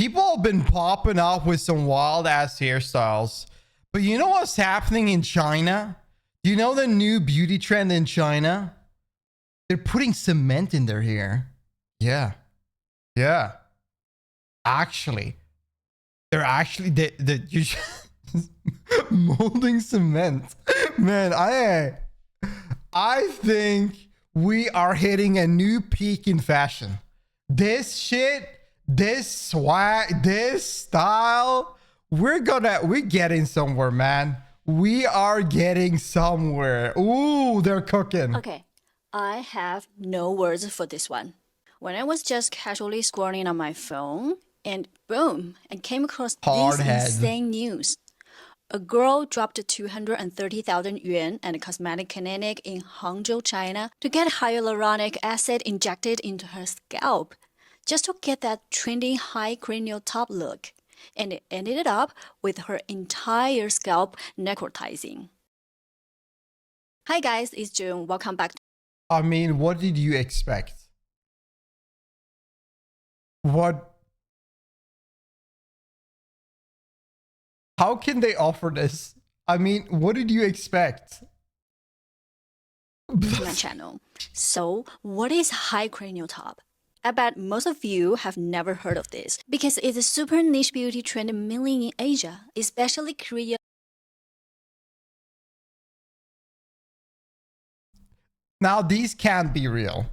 People have been popping up with some wild ass hairstyles. But you know what's happening in China? Do you know the new beauty trend in China? They're putting cement in their hair. Yeah. Yeah. Actually. They're actually you're molding cement. Man, I think we are hitting a new peak in fashion. This shit, this swag, this style, we're getting somewhere, man. We are getting somewhere. Ooh, they're cooking. Okay, I have no words for this one. When I was just casually scrolling on my phone, and boom, I came across this insane news. A girl dropped 230,000 yuan at a cosmetic clinic in Hangzhou, China to get hyaluronic acid injected into her scalp, just to get that trendy high cranial top look. And it ended up with her entire scalp necrotizing. Hi guys, it's June. Welcome back. I mean, what did you expect? What? How can they offer this? I mean, what did you expect? My channel. So, what is high cranial top? I bet most of you have never heard of this because it's a super niche beauty trend mainly in Asia, especially Korea. Now, these can't be real.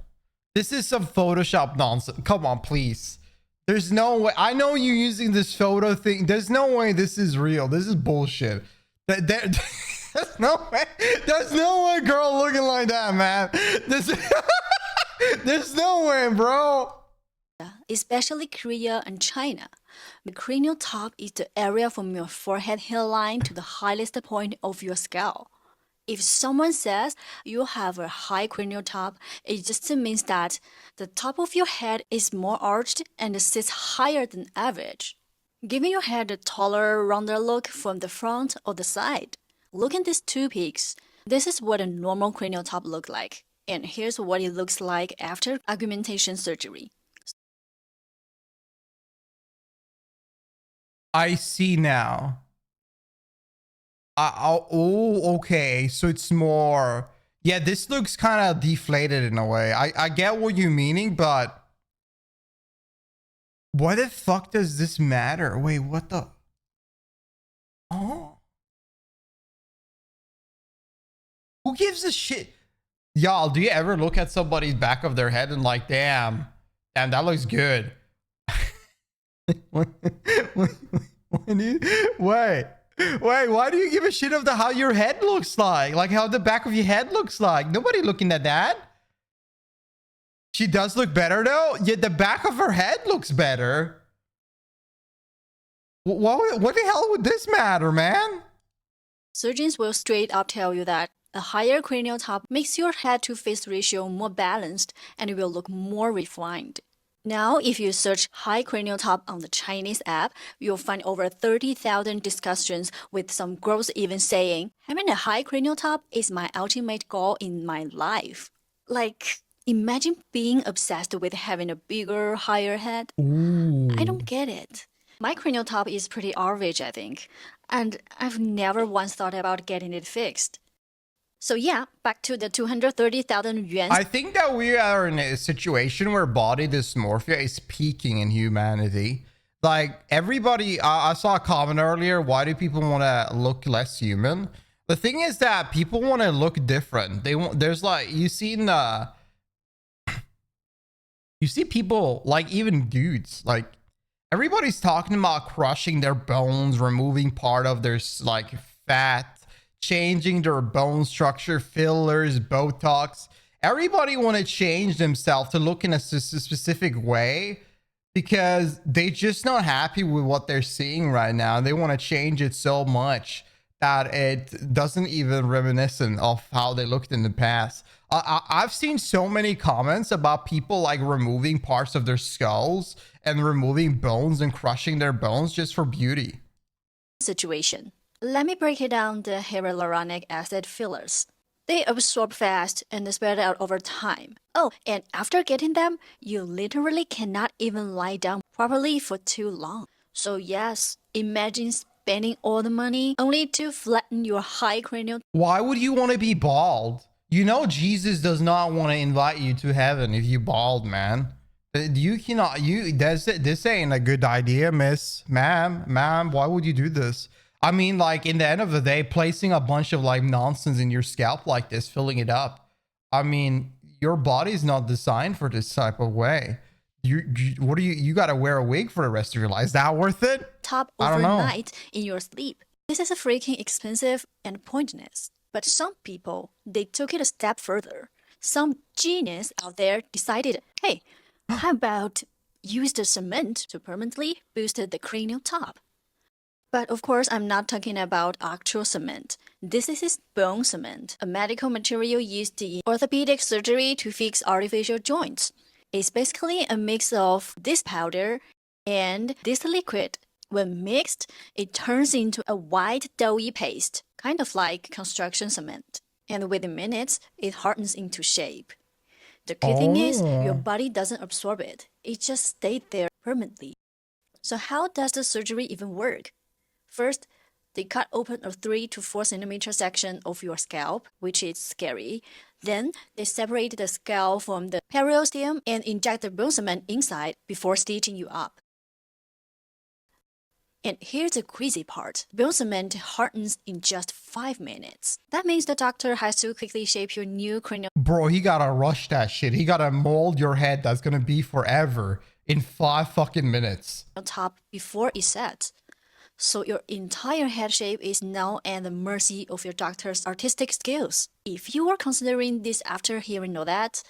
This is some Photoshop nonsense. Come on, please. There's no way. I know you're using this photo thing. There's no way this is real. This is bullshit. There's no way. There's no way girl looking like that, man. There's no way, bro. Especially Korea and China. The cranial top is the area from your forehead hairline to the highest point of your scalp. If someone says you have a high cranial top, it just means that the top of your head is more arched and sits higher than average, giving your head a taller, rounder look from the front or the side. Look at these two peaks. This is what a normal cranial top looks like. And here's what it looks like after augmentation surgery. I see now. Oh, okay. So it's more. Yeah, this looks kind of deflated in a way. I get what you're meaning, but why the fuck does this matter? Wait, what the? Oh. Who gives a shit? Y'all, do you ever look at somebody's back of their head and like, damn, that looks good? Wait, why do you give a shit of how your head looks like? Like how the back of your head looks like? Nobody looking at that. She does look better though. Yeah, the back of her head looks better. What the hell would this matter, man? Surgeons will straight up tell you that a higher cranial top makes your head-to-face ratio more balanced and it will look more refined. Now, if you search high cranial top on the Chinese app, you'll find over 30,000 discussions with some girls even saying, having a high cranial top is my ultimate goal in my life. Like, imagine being obsessed with having a bigger, higher head. Ooh. I don't get it. My cranial top is pretty average, I think, and I've never once thought about getting it fixed. So yeah, back to the 230,000 yuan. I think that we are in a situation where body dysmorphia is peaking in humanity. Like everybody, I saw a comment earlier. Why do people want to look less human? The thing is that people want to look different. They want. There's like you see people like even dudes like everybody's talking about crushing their bones, removing part of their like fat, changing their bone structure, fillers, Botox. Everybody want to change themselves to look in a specific way because they just not happy with what they're seeing right now. They want to change it so much that it doesn't even reminiscent of how they looked in the past. I've seen so many comments about people like removing parts of their skulls and removing bones and crushing their bones just for beauty. Situation. Let me break it down the hyaluronic acid fillers. They absorb fast and spread out over time. Oh, and after getting them, you literally cannot even lie down properly for too long. So yes, imagine spending all the money only to flatten your high cranial. Why would you want to be bald? You know Jesus does not want to invite you to heaven if you bald, man. You cannot, this ain't a good idea, ma'am, why would you do this? I mean, like, in the end of the day, placing a bunch of like nonsense in your scalp like this, filling it up. I mean, your body's not designed for this type of way. You gotta wear a wig for the rest of your life. Is that worth it? Top overnight in your sleep. This is a freaking expensive and pointless. But some people, they took it a step further. Some genius out there decided, hey, how about use the cement to permanently boost the cranial top? But of course, I'm not talking about actual cement. This is bone cement, a medical material used in orthopedic surgery to fix artificial joints. It's basically a mix of this powder and this liquid. When mixed, it turns into a white doughy paste, kind of like construction cement. And within minutes, it hardens into shape. The good thing is, your body doesn't absorb it. It just stayed there permanently. So how does the surgery even work? First, they cut open a 3 to 4 centimeter section of your scalp, which is scary. Then, they separate the scalp from the periosteum and inject the bone cement inside before stitching you up. And here's the crazy part. Bone cement hardens in just 5 minutes. That means the doctor has to quickly shape your new cranial. Bro, he gotta rush that shit. He gotta mold your head that's gonna be forever in 5 fucking minutes. Top before it sets. So your entire head shape is now at the mercy of your doctor's artistic skills. If you are considering this after hearing all that,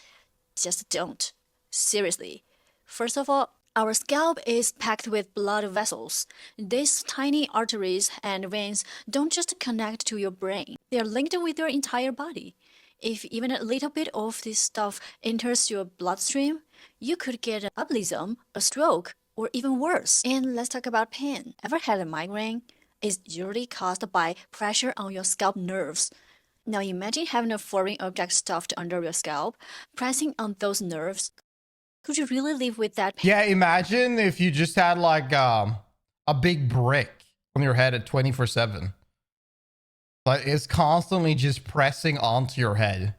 just don't. Seriously. First of all, our scalp is packed with blood vessels. These tiny arteries and veins don't just connect to your brain. They are linked with your entire body. If even a little bit of this stuff enters your bloodstream, you could get an embolism, a stroke, or even worse. And let's talk about pain. Ever had a migraine? It's usually caused by pressure on your scalp nerves. Now imagine having a foreign object stuffed under your scalp, pressing on those nerves. Could you really live with that pain? Yeah, imagine if you just had like a big brick on your head at 24/7. Like it's constantly just pressing onto your head.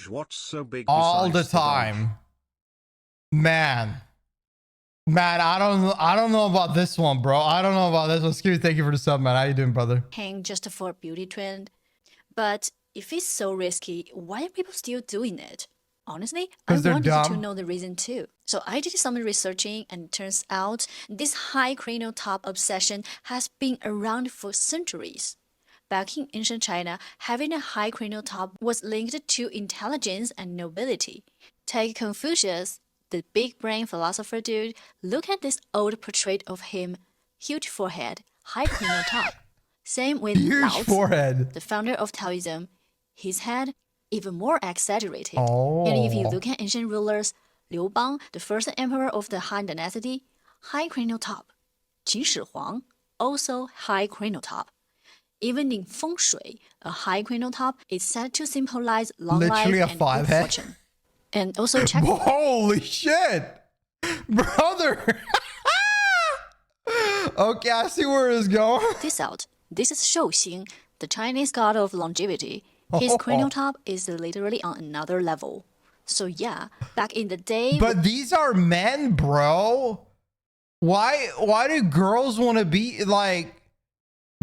What's so big all the time? Man, I don't know about this one, bro. I don't know about this one. Scary, thank you for the sub, man. How you doing, brother? Hang just for a beauty trend. But if it's so risky, why are people still doing it? Honestly, I wanted to know the reason too. So I did some researching and it turns out this high cranial top obsession has been around for centuries. Back in ancient China, having a high cranial top was linked to intelligence and nobility. Take Confucius, the big brain philosopher dude. Look at this old portrait of him. Huge forehead, high cranial top. Same with Lao Tzu, the founder of Taoism. His head, even more exaggerated. And if you look at ancient rulers, Liu Bang, the first emperor of the Han Dynasty, high cranial top. Qin Shi Huang, also high cranial top. Even in feng shui, a high cranial top is said to symbolize long life and good fortune. And also check. Holy shit, brother! Okay, I see where it's going. This out. This is Shou Xing, the Chinese god of longevity. His cranial top is literally on another level. So yeah, back in the day. But these are men, bro. Why do girls want to be like?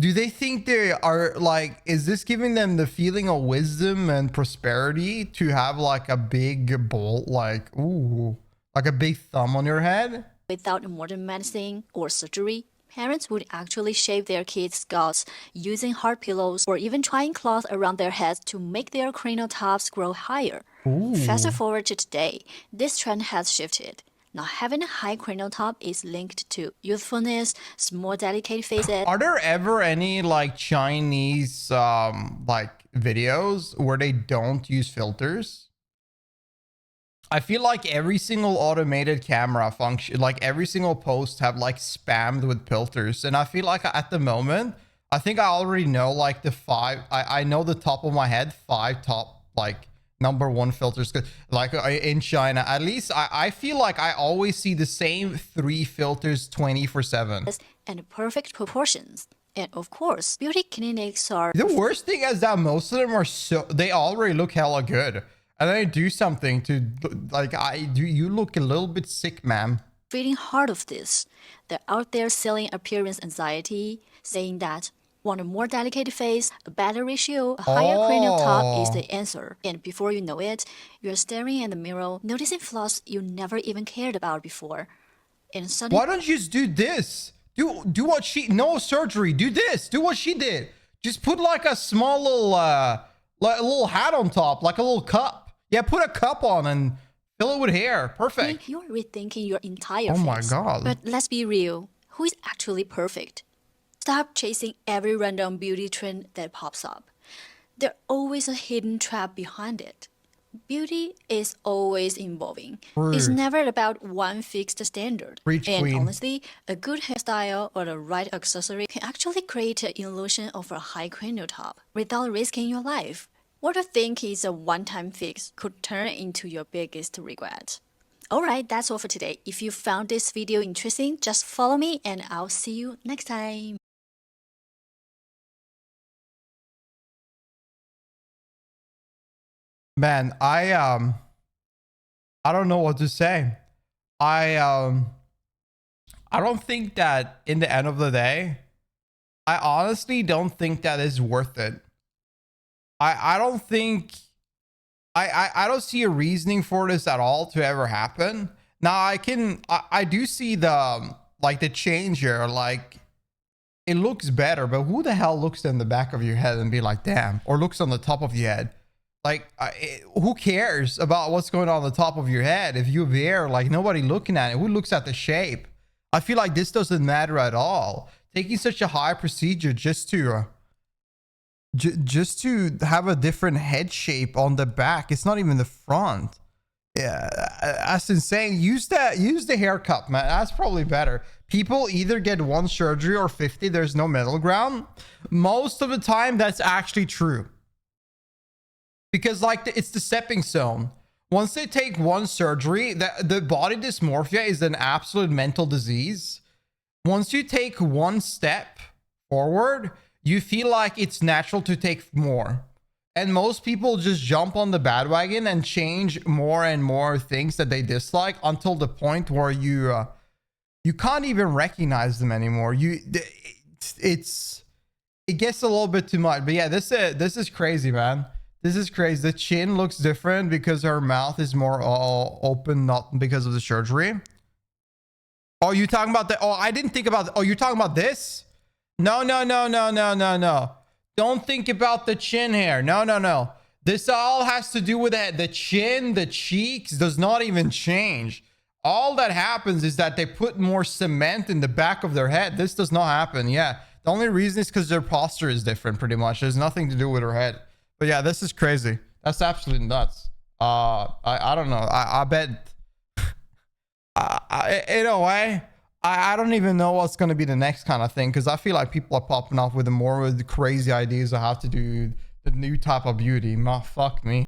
Do they think they are like? Is this giving them the feeling of wisdom and prosperity to have like a big bolt, like like a big thumb on your head? Without modern medicine or surgery, parents would actually shave their kids' scalps using hard pillows or even tying cloth around their heads to make their cranial tops grow higher. Fast forward to today, this trend has shifted. Now having a high cranial top is linked to youthfulness, small delicate faces. Are there ever any like Chinese like videos where they don't use filters? I feel like every single automated camera function, like every single post have like spammed with filters. And I feel like at the moment, I think I already know like the five. I know the top of my head, five top like #1 filters. Like in China, at least I feel like I always see the same 3 filters 24/7. And perfect proportions. And of course, beauty clinics are... The worst thing is that most of them are they already look hella good. And then I do something to like, you look a little bit sick, ma'am. Feeling hard of this. They're out there selling appearance anxiety, saying that want a more delicate face, a better ratio, a higher cranial top is the answer. And before you know it, you're staring in the mirror, noticing flaws you never even cared about before. And suddenly, why don't you just do this? Do what she, no surgery, do this, do what she did. Just put like a small little like a little hat on top, like a little cup. Yeah, put a cup on and fill it with hair. Perfect. you're rethinking your entire face. Oh my god. But let's be real, who is actually perfect? Stop chasing every random beauty trend that pops up. There's always a hidden trap behind it. Beauty is always evolving. It's never about one fixed standard. Preach, and queen. honestly, a good hairstyle or the right accessory can actually create an illusion of a high cranial top without risking your life. What you think is a one-time fix could turn into your biggest regret. Alright, that's all for today. If you found this video interesting, just follow me and I'll see you next time. Man, I don't know what to say. I don't think that in the end of the day, I honestly don't think that is worth it. I don't think I don't see a reasoning for this at all to ever happen. Now I do see the like the change here, like it looks better, but who the hell looks in the back of your head and be like, damn, or looks on the top of your head? Like, who cares about what's going on the top of your head? If you're there, like nobody looking at it, who looks at the shape? I feel like this doesn't matter at all. Taking such a high procedure just to have a different head shape on the back. It's not even the front. Yeah, that's insane. Use the haircut, man. That's probably better. People either get 1 surgery or 50. There's no middle ground. Most of the time, that's actually true. Because like it's the stepping stone. Once they take 1 surgery, the body dysmorphia is an absolute mental disease. Once you take 1 step forward, you feel like it's natural to take more. And most people just jump on the bandwagon and change more and more things that they dislike until the point where you can't even recognize them anymore. It gets a little bit too much. But yeah, this is crazy, man. This is crazy. The chin looks different because her mouth is more open, not because of the surgery. Oh, you talking about that? Oh, I didn't think about. Oh, you're talking about this? No. Don't think about the chin hair. No. This all has to do with the chin, the cheeks does not even change. All that happens is that they put more cement in the back of their head. This does not happen. Yeah. The only reason is because their posture is different pretty much. There's nothing to do with her head. But yeah, this is crazy. That's absolutely nuts. I don't know. I bet in a way, I don't even know what's going to be the next kind of thing, because I feel like people are popping off with the more crazy ideas of how to do the new type of beauty. Fuck me.